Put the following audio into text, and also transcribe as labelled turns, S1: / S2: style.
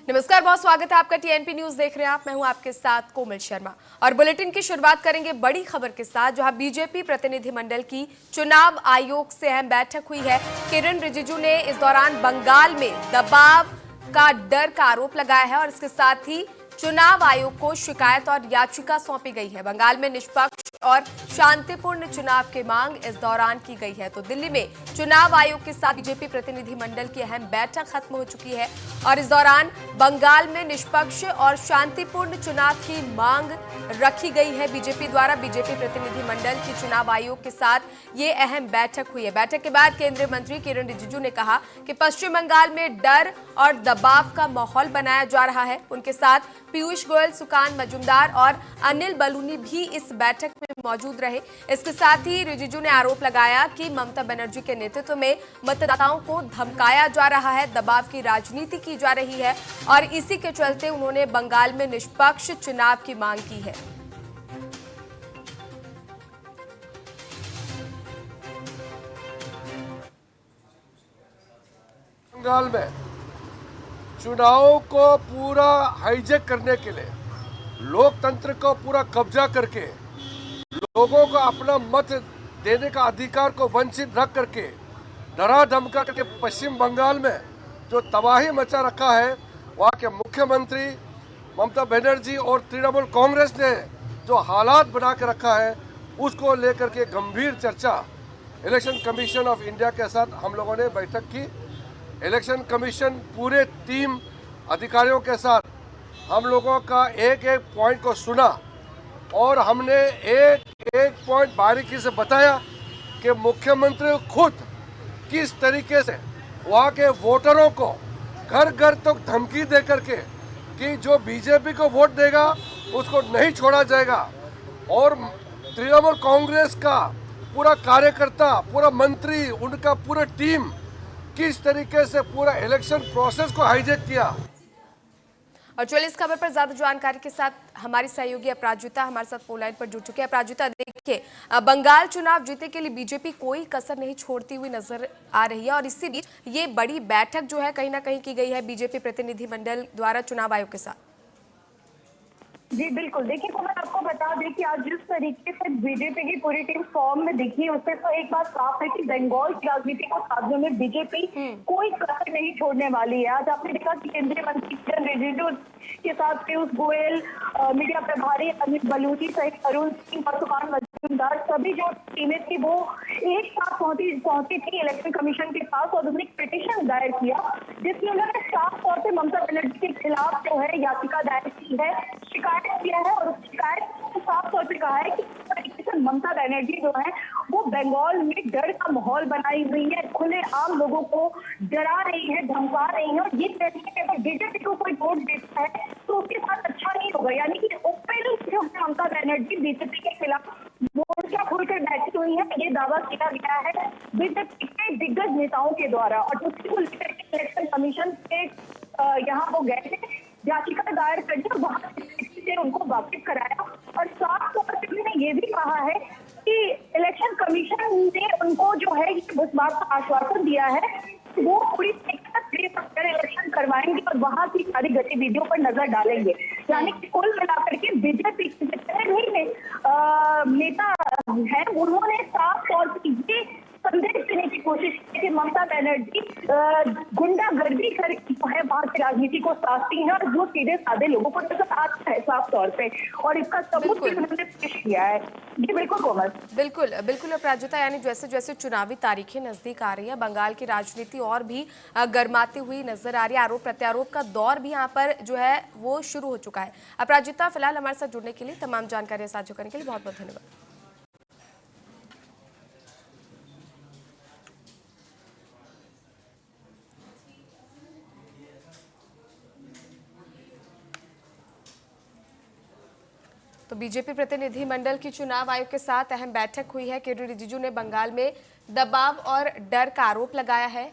S1: नमस्कार, बहुत स्वागत है आपका। टीएनपी न्यूज देख रहे हैं आप। मैं हूं आपके साथ कोमल शर्मा और बुलेटिन की शुरुआत करेंगे बड़ी खबर के साथ, जहां बीजेपी प्रतिनिधिमंडल की चुनाव आयोग से अहम बैठक हुई है। किरण रिजिजू ने इस दौरान बंगाल में दबाव का डर का आरोप लगाया है और इसके साथ ही चुनाव आयोग को शिकायत और याचिका सौंपी गई है। बंगाल में निष्पक्ष और शांतिपूर्ण चुनाव की मांग इस दौरान की गई है। तो दिल्ली में चुनाव आयोग के साथ बीजेपी प्रतिनिधिमंडल की अहम बैठक खत्म हो चुकी है और इस दौरान बंगाल में निष्पक्ष और शांतिपूर्ण चुनाव की मांग रखी गई है बीजेपी द्वारा। बीजेपी प्रतिनिधिमंडल की चुनाव आयोग के साथ ये अहम बैठक हुई है। बैठक के बाद केंद्रीय मंत्री किरण रिजिजू ने कहा कि पश्चिम बंगाल में डर और दबाव का माहौल बनाया जा रहा है। उनके साथ पीयूष गोयल, सुकान मजूमदार और अनिल बलूनी भी इस बैठक में मौजूद रहे। इसके साथ ही रिजिजू ने आरोप लगाया कि ममता बनर्जी के नेतृत्व में मतदाताओं को धमकाया जा रहा है, दबाव की राजनीति की जा रही है और इसी के चलते उन्होंने बंगाल में निष्पक्ष चुनाव की मांग की है।
S2: बंगाल में चुनाव को पूरा हाईजैक करने के लिए, लोकतंत्र को पूरा कब्जा करके, लोगों को अपना मत देने का अधिकार को वंचित रख करके, डरा धमका करके पश्चिम बंगाल में जो तबाही मचा रखा है, वहाँ के मुख्यमंत्री ममता बनर्जी और तृणमूल कांग्रेस ने जो हालात बना के रखा है, उसको लेकर के गंभीर चर्चा इलेक्शन कमीशन ऑफ इंडिया के साथ हम लोगों ने बैठक की। इलेक्शन कमीशन पूरे टीम अधिकारियों के साथ हम लोगों का एक एक पॉइंट को सुना और हमने एक एक पॉइंट बारीकी से बताया कि मुख्यमंत्री खुद किस तरीके से वहाँ के वोटरों को घर घर तक धमकी दे करके कि जो बीजेपी को वोट देगा उसको नहीं छोड़ा जाएगा, और तृणमूल कांग्रेस का पूरा कार्यकर्ता, पूरा मंत्री, उनका पूरा टीम किस तरीके से पूरा इलेक्शन प्रोसेस को हाईजैक किया।
S1: और चलिए इस खबर पर ज्यादा जानकारी के साथ हमारी सहयोगी अपराजिता हमारे साथ फोन लाइन पर जुड़ चुके हैं। अपराजिता, देखिए, बंगाल चुनाव जीतने के लिए बीजेपी कोई कसर नहीं छोड़ती हुई नजर आ रही है और इसी बीच ये बड़ी बैठक जो है कहीं ना कहीं की गई है बीजेपी प्रतिनिधिमंडल द्वारा चुनाव आयोग के साथ।
S3: जी बिल्कुल, देखिए तो मैं आपको बता दें कि आज जिस तरीके से बीजेपी की पूरी टीम फॉर्म में दिखी, उससे तो एक बात साफ है कि बंगाल की राजनीति को साधने में बीजेपी कोई कसर नहीं छोड़ने वाली है। आज आपने देखा कि केंद्रीय मंत्री किरण रिजिजू के साथ पीयूष गोयल, मीडिया प्रभारी अनिल बलूनी सहित अरुण सिंह और सुकान मजूमदार, सभी जो टीमें थी वो एक साथ पहुंची थी इलेक्शन कमीशन के पास और उन्होंने एक पिटीशन दायर किया जिसमें उन्होंने साफ तौर से ममता बनर्जी के खिलाफ जो है याचिका दायर की है, शिकायत किया है और उस शिकायत को साफ तौर पे कहा है कि ममता बनर्जी जो है वो बंगाल में डर का माहौल बनाई हुई है, खुले आम लोगों को डरा रही है, धमका रही है और ये कहती है कि अगर बीजेपी को कोई वोट देता है तो उसके साथ अच्छा नहीं होगा। यानी कि ओपन जो ममता बनर्जी बीजेपी के खिलाफ मोर्चा खोलकर बैठी हुई है, ये दावा किया गया है बीजेपी के दिग्गज नेताओं के द्वारा। और उसी को लेकर इलेक्शन कमीशन के यहाँ वो गए थे, याचिका दायर करने और वहां से उनको वाकिफ कराया और साफ तौर पर उन्होंने ये भी कहा है कि इलेक्शन कमीशन ने उनको जो है उस बात का आश्वासन दिया है कि वो पूरी तरीके से इलेक्शन करवाएंगे और वहां की सारी गतिविधियों पर नजर डालेंगे। यानी कि कुल मिलाकर के बीजेपी के जितने भी नेता हैं उन्होंने साफ तौर पर ये संदेश देने की कोशिश की कि ममता बनर्जी गुंडागर्दी कर जो है वहां की राजनीति को साधती है और वो सीधे साधे लोगों को नजर आता है साफ तौर पे, और इसका सबूत भी उन्होंने पेश किया है। जी बिल्कुल कोमल,
S1: बिल्कुल बिल्कुल अपराजिता, यानी जैसे जैसे चुनावी तारीखें नजदीक आ रही है, बंगाल की राजनीति और भी गर्माती हुई नजर आ रही है। आरोप प्रत्यारोप का दौर भी यहाँ पर जो है वो शुरू हो चुका है। अपराजिता, फिलहाल हमारे साथ जुड़ने के लिए, तमाम जानकारियां साझा करने के लिए बहुत बहुत धन्यवाद। तो बीजेपी प्रतिनिधिमंडल की चुनाव आयोग के साथ अहम बैठक हुई है। किरण रिजिजू ने बंगाल में दबाव और डर का आरोप लगाया है।